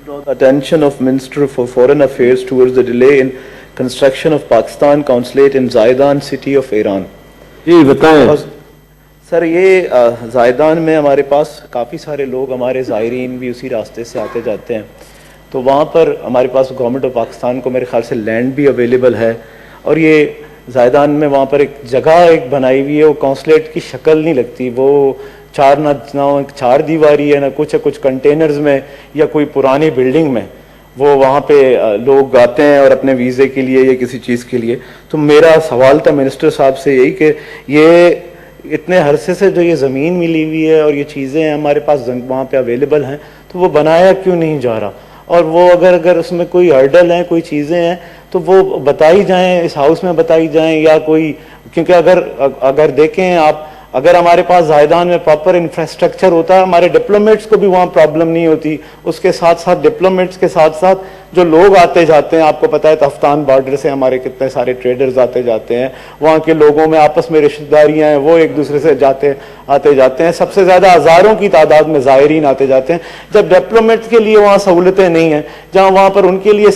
draw the attention of Minister for Foreign Affairs towards the delay in construction of Pakistan consulate in Zaidan city of Iran. जी बताएं। Sir ये ज़ायदान में हमारे पास काफ़ी सारे लोग, हमारे ज़ायरीन भी उसी रास्ते से आते जाते हैं, तो वहाँ पर हमारे पास गवर्नमेंट ऑफ पाकिस्तान को मेरे ख्याल से लैंड भी अवेलेबल है, और ये ज़ायदान में वहाँ पर एक जगह एक बनाई हुई है, वो कौंसलेट की शक्ल नहीं लगती, वो चार दीवारी है ना कुछ कंटेनर्स में या कोई पुरानी बिल्डिंग में वो वहाँ पे लोग आते हैं और अपने वीज़े के लिए या किसी चीज़ के लिए। तो मेरा सवाल था मिनिस्टर साहब से यही कि ये इतने अरसे से जो ये ज़मीन मिली हुई है और ये चीज़ें हैं हमारे पास वहाँ पे अवेलेबल हैं, तो वो बनाया क्यों नहीं जा रहा, और वो अगर उसमें कोई हर्डल हैं, कोई चीज़ें हैं तो वो बताई जाएं, इस हाउस में बताई जाएं या कोई, क्योंकि अगर देखें आप, अगर हमारे पास ज़ायदान में प्रॉपर इंफ्रास्ट्रक्चर होता, हमारे डिप्लोमेट्स को भी वहाँ प्रॉब्लम नहीं होती, उसके साथ साथ डिप्लोमेट्स के साथ साथ जो लोग आते जाते हैं, आपको पता है तफ्तान बॉर्डर से हमारे कितने सारे ट्रेडर्स आते जाते हैं, वहाँ के लोगों में आपस में रिश्तेदारियाँ हैं, वो एक दूसरे से आते जाते हैं, सबसे ज़्यादा हज़ारों की तादाद में ज़ायरीन आते जाते हैं। जब डिप्लोमेट्स के लिए वहाँ सहूलतें नहीं हैं, जहाँ वहाँ पर उनके लिए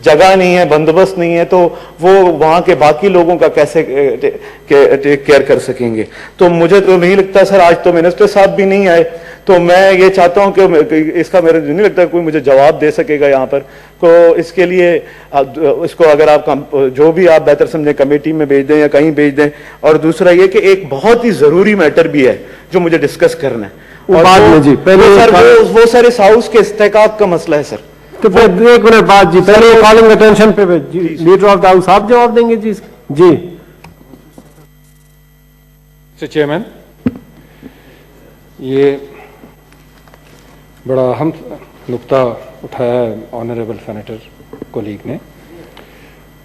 जगह नहीं है, बंदोबस्त नहीं है, तो वो वहाँ के बाकी लोगों का कैसे टेक केयर कर सकेंगे। तो मुझे तो नहीं लगता सर, आज तो मिनिस्टर साहब भी नहीं आए, तो मैं ये चाहता हूं कि इसका मेरे नहीं लगता कोई मुझे जवाब दे सकेगा यहाँ पर, तो इसके लिए इसको अगर आप जो भी आप बेहतर समझें कमेटी में भेज दें या कहीं भेज दें। और दूसरा ये कि एक बहुत ही जरूरी मैटर भी है जो मुझे डिस्कस करना है, और बाद में जी पहले वो सर इस हाउस के इस्तेकाक का मसला है सर। तो फिर एक मिनट बाद जी पहले कॉलिंग अटेंशन पे लीडर ऑफ द हाउस आप जवाब देंगे जी। चेयरमैन, ये बड़ा अहम नुक्ता उठाया है ऑनरेबल सेनेटर कोलीग ने।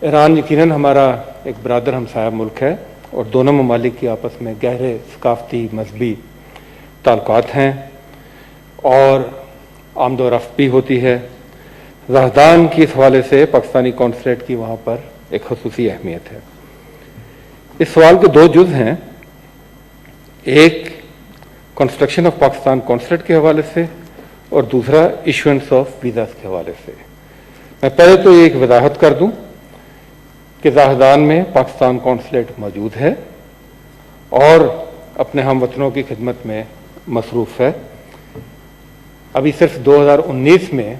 ईरान यकीनन हमारा एक बरादर हमसाया मुल्क है और दोनों ममालिक की आपस में गहरे सकाफती मजहबी ताल्लुकात हैं और आमदोरफ्त भी होती है। ज़ाहदान के इस हवाले से पाकिस्तानी कौंसलेट की वहाँ पर एक ख़ुसूसी अहमियत है। इस सवाल के दो जुज़ हैं, एक कंस्ट्रक्शन ऑफ पाकिस्तान कौंसलेट के हवाले से और दूसरा इशुएंस ऑफ वीज़ास के हवाले से। मैं पहले तो एक वजाहत कर दूं कि ज़ाहदान में पाकिस्तान कौंसलेट मौजूद है और अपने हम वतनों की खिदमत में मसरूफ़ है। अभी सिर्फ 2019 में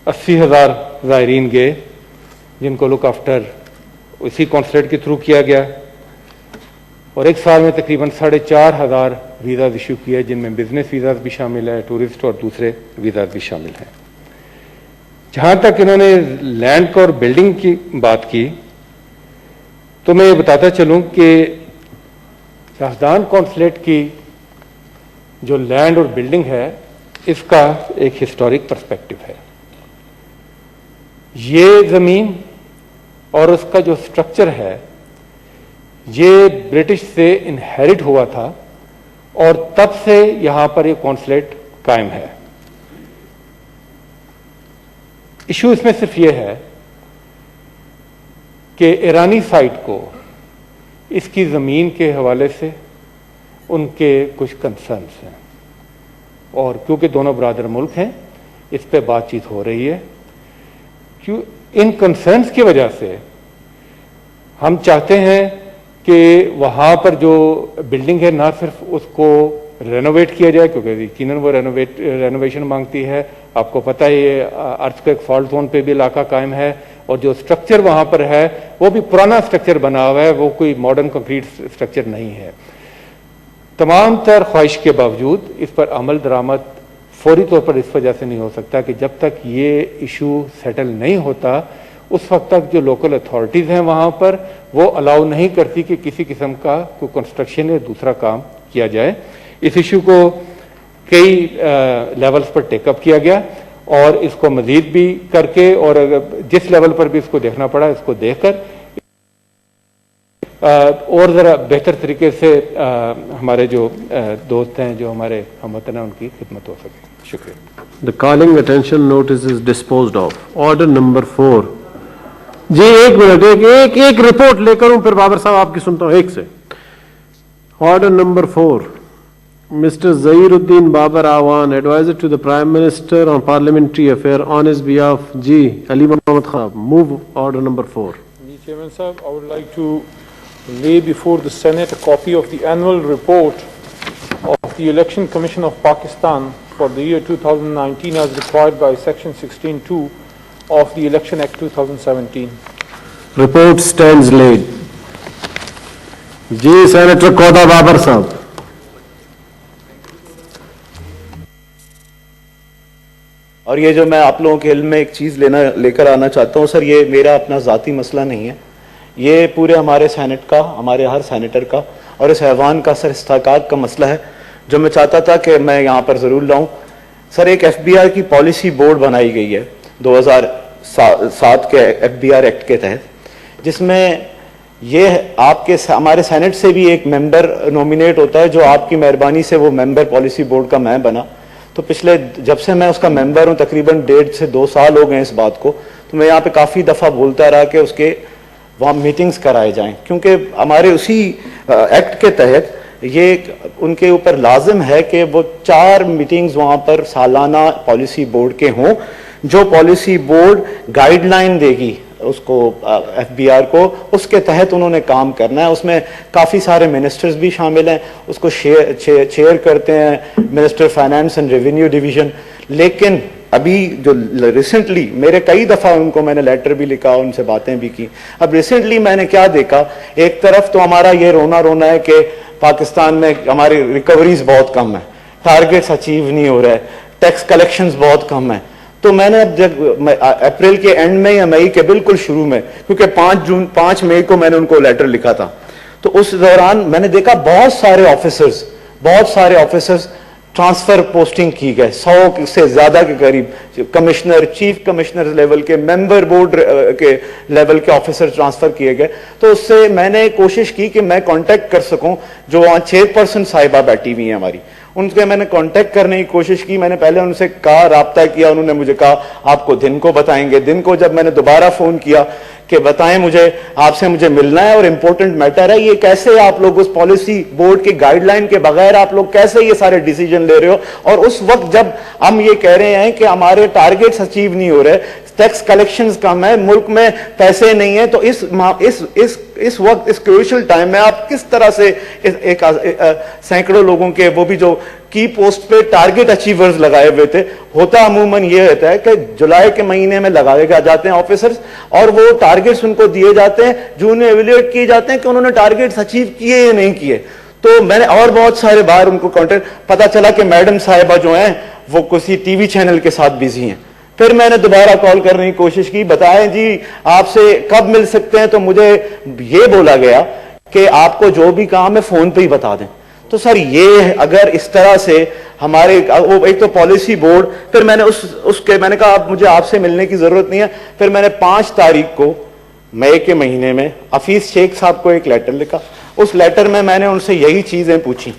80,000 ज़ायरीन गए जिनको लुक आफ्टर इसी कौंसलेट के थ्रू किया गया, और एक साल में तकरीबन 4,500 वीज़ाज इशू किए जिनमें बिजनेस वीज़ाज भी शामिल है, टूरिस्ट और दूसरे वीज़ाज भी शामिल हैं। जहाँ तक इन्होंने लैंड और बिल्डिंग की बात की, तो मैं ये बताता चलूँ कि ज़ाहदान कौंसलेट की जो लैंड और बिल्डिंग है इसका एक हिस्टोरिक पर्सपेक्टिव है। ये ज़मीन और उसका जो स्ट्रक्चर है ये ब्रिटिश से इनहेरिट हुआ था और तब से यहां पर ये कौंसलेट कायम है। इशू इसमें सिर्फ ये है कि ईरानी साइड को इसकी ज़मीन के हवाले से उनके कुछ कंसर्न्स हैं, और क्योंकि दोनों बरादर मुल्क हैं इस पे बातचीत हो रही है। क्यों इन कंसर्न्स की वजह से हम चाहते हैं कि वहाँ पर जो बिल्डिंग है ना सिर्फ उसको रेनोवेट किया जाए, क्योंकि यकीनन वो रेनोवेशन मांगती है। आपको पता है ये अर्थक्वेक फॉल्ट जोन पे भी इलाका कायम है और जो स्ट्रक्चर वहाँ पर है वो भी पुराना स्ट्रक्चर बना हुआ है, वो कोई मॉडर्न कंक्रीट स्ट्रक्चर नहीं है। तमाम तर ख्वाहिश के बावजूद इस पर अमल दरामद फौरी तौर पर इस वजह से नहीं हो सकता कि जब तक ये इशू सेटल नहीं होता उस वक्त तक जो लोकल अथॉरिटीज़ हैं वहाँ पर वो अलाउ नहीं करती कि किसी किस्म का कोई कंस्ट्रक्शन या दूसरा काम किया जाए। इस इशू को कई लेवल्स पर टेकअप किया गया और इसको मजीद भी करके और जिस लेवल पर भी इसको देखना पड़ा इसको देखकर और ज़रा बेहतर तरीके से हमारे जो दोस्त हैं जो हमारे हमवतन हैं उनकी खिदमत हो सके। शुक्रिया। The calling attention notice is disposed of. Order number 4 जी। एक मिनट, एक रिपोर्ट लेकर हूं फिर बाबर साहब आपकी सुनता हूं एक से। Order number 4 Mr. Zahiruddin Babar Awan, Advisor to the Prime Minister on Parliamentary Affairs, on his behalf, G. Ali Mohammed Khan. Move order number 4. Chairman Sahib, I would like to lay before the Senate a copy of the annual report of the Election Commission of Pakistan for the year 2019 as required by Section 16(2) of the Election Act 2017. Report stands laid. G. Senator Koda Babar Sahab. और ये जो मैं आप लोगों के इल्म में एक चीज़ लेकर आना चाहता हूँ सर, ये मेरा अपना ज़ाती मसला नहीं है, ये पूरे हमारे सेनेट का, हमारे हर सेनेटर का और इस ऐवान का सर इस्तेहकाक का मसला है, जो मैं चाहता था कि मैं यहाँ पर ज़रूर लाऊं। सर, एक FBI की पॉलिसी बोर्ड बनाई गई है 2007 के FBI एक्ट के तहत, जिसमें ये आपके हमारे सेनेट से भी एक मेंबर नॉमिनेट होता है, जो आपकी मेहरबानी से वो मेंबर पॉलिसी बोर्ड का मैं बना। तो पिछले जब से मैं उसका मेंबर हूं, तकरीबन 1.5 से 2 साल हो गए इस बात को, तो मैं यहाँ पे काफ़ी दफ़ा बोलता रहा कि उसके वहाँ मीटिंग्स कराए जाएं, क्योंकि हमारे उसी एक्ट के तहत ये उनके ऊपर लाजिम है कि वो 4 मीटिंग्स वहाँ पर सालाना पॉलिसी बोर्ड के हों, जो पॉलिसी बोर्ड गाइडलाइन देगी उसको FBR को, उसके तहत उन्होंने काम करना है। उसमें काफ़ी सारे मिनिस्टर्स भी शामिल हैं, उसको चेयर करते हैं minister finance and revenue division. लेकिन अभी जो रिसेंटली मेरे कई दफ़ा उनको मैंने लेटर भी लिखा, उनसे बातें भी की, अब रिसेंटली मैंने क्या देखा, एक तरफ तो हमारा ये रोना है कि पाकिस्तान में हमारी रिकवरीज बहुत कम है, टारगेट्स अचीव नहीं हो रहे, टैक्स कलेक्शंस बहुत कम है। तो मैंने अब जब अप्रैल के एंड में या मई के बिल्कुल शुरू में, क्योंकि 5 मई को मैंने उनको लेटर लिखा था, तो उस दौरान मैंने देखा बहुत सारे ऑफिसर्स ट्रांसफर पोस्टिंग की गए, 100 से ज्यादा के करीब कमिश्नर, चीफ कमिश्नर लेवल के, मेंबर बोर्ड के लेवल के ऑफिसर ट्रांसफर किए गए। तो उससे मैंने कोशिश की कि मैं कांटेक्ट कर सकूं, जो वहां चेयरपर्सन साहिबा बैठी हुई है हमारी, उनसे मैंने कांटेक्ट करने की कोशिश की। मैंने पहले उनसे कहा, राब्ता किया, उन्होंने मुझे कहा आपको दिन को बताएंगे। दिन को जब मैंने दोबारा फोन किया कि बताएं मुझे, आपसे मुझे मिलना है और इंपॉर्टेंट मैटर है, ये कैसे आप लोग उस पॉलिसी बोर्ड की गाइडलाइन के बगैर आप लोग कैसे ये सारे डिसीजन ले रहे हो, और उस वक्त जब हम ये कह रहे हैं कि हमारे टारगेट्स अचीव नहीं हो रहे, टैक्स कलेक्शंस कम है, मुल्क में पैसे नहीं है, तो इस वक्त इस क्रूशियल टाइम में आप किस तरह से सैकड़ों लोगों के, वो भी जो की पोस्ट पे टारगेट अचीवर्स लगाए हुए थे, होता अमूमन ये रहता है कि जुलाई के महीने में लगाए जाते हैं ऑफिसर्स, और वो टारगेट्स उनको दिए जाते हैं, जो उन्हें एवेल्यूएट किए जाते हैं कि उन्होंने टारगेट्स अचीव किए या नहीं किए। तो मैंने और बहुत सारे बार उनको कॉन्टेक्ट, पता चला कि मैडम साहिबा जो हैं वो किसी टीवी चैनल के साथ बिजी हैं। फिर मैंने दोबारा कॉल करने की कोशिश की, बताएं जी आपसे कब मिल सकते हैं, तो मुझे ये बोला गया कि आपको जो भी काम है फोन पे ही बता दें। तो सर ये अगर इस तरह से हमारे एक तो पॉलिसी बोर्ड, फिर मैंने उसके मैंने कहा अब मुझे आपसे मिलने की जरूरत नहीं है। फिर मैंने 5 तारीख को मई के महीने में हफीज शेख साहब को एक लेटर लिखा। उस लेटर में मैंने उनसे यही चीजें पूछी।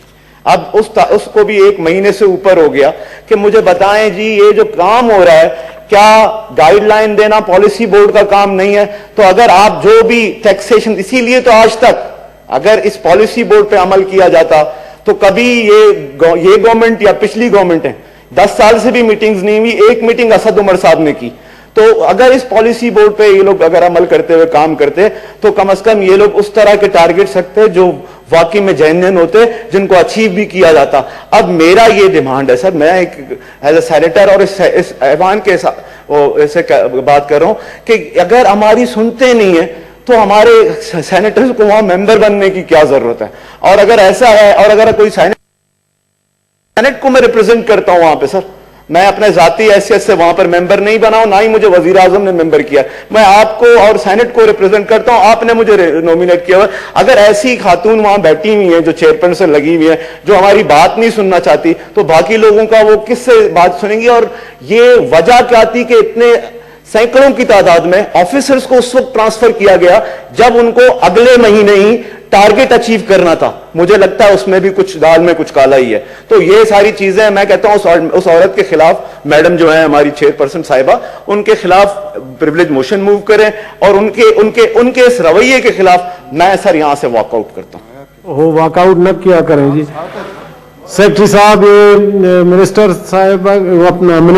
अब उसको भी 1 महीने से ऊपर हो गया कि मुझे बताएं जी ये जो काम हो रहा है, क्या गाइडलाइन देना पॉलिसी बोर्ड का काम नहीं है? तो अगर आप जो भी टैक्सेशन, इसीलिए तो आज तक अगर इस पॉलिसी बोर्ड पे अमल किया जाता तो कभी ये गवर्नमेंट या पिछली गवर्नमेंट है 10 साल से भी मीटिंग्स नहीं हुई। एक मीटिंग असद उमर साहब ने की। तो अगर इस पॉलिसी बोर्ड पे ये लोग अगर अमल करते हुए काम करते तो कम से कम ये लोग उस तरह के टारगेट रखते जो वाकई में जेन्युइन होते, जिनको अचीव भी किया जाता। अब मेरा ये डिमांड है सर, मैं एक एज ए सेनेटर और इस ऐवान के ऐसे बात कर रहा हूं कि अगर हमारी सुनते नहीं है तो हमारे सेनेटर्स को वहां मेंबर बनने की क्या जरूरत है? और अगर ऐसा है, और अगर कोई सेनेट को मैं रिप्रेजेंट करता हूं वहां पे सर, मैं अपने जाती हैसियत से वहां पर मेंबर नहीं बनाऊं, ना ही मुझे वजीर आजम ने मेंबर किया, मैं आपको और सेनेट को रिप्रेजेंट करता हूं, आपने मुझे नॉमिनेट किया हुआ। अगर ऐसी खातून वहां बैठी हुई है जो चेयरपर्सन लगी हुई है, जो हमारी बात नहीं सुनना चाहती, तो बाकी लोगों का वो किससे बात सुनेंगी? और ये वजह क्या थी कि इतने सैकड़ों की तादाद में ऑफिसर्स को उस वक्त ट्रांसफर किया गया जब उनको अगले महीने ही टारगेट अचीव करना था। मुझे लगता है उसमें भी कुछ दाल में कुछ काला ही है। तो ये सारी चीजें मैं कहता हूं उस औरत के खिलाफ, मैडम जो है हमारी चेयरपर्सन साहिबा, उनके खिलाफ प्रिविलेज मोशन मूव करें और उनके इस रवैये के खिलाफ मैं सर यहां से वॉकआउट करता हूं। वो वॉकआउट न किया करें जी। सेक्रेटरी साहब, ये मिनिस्टर साहब अपना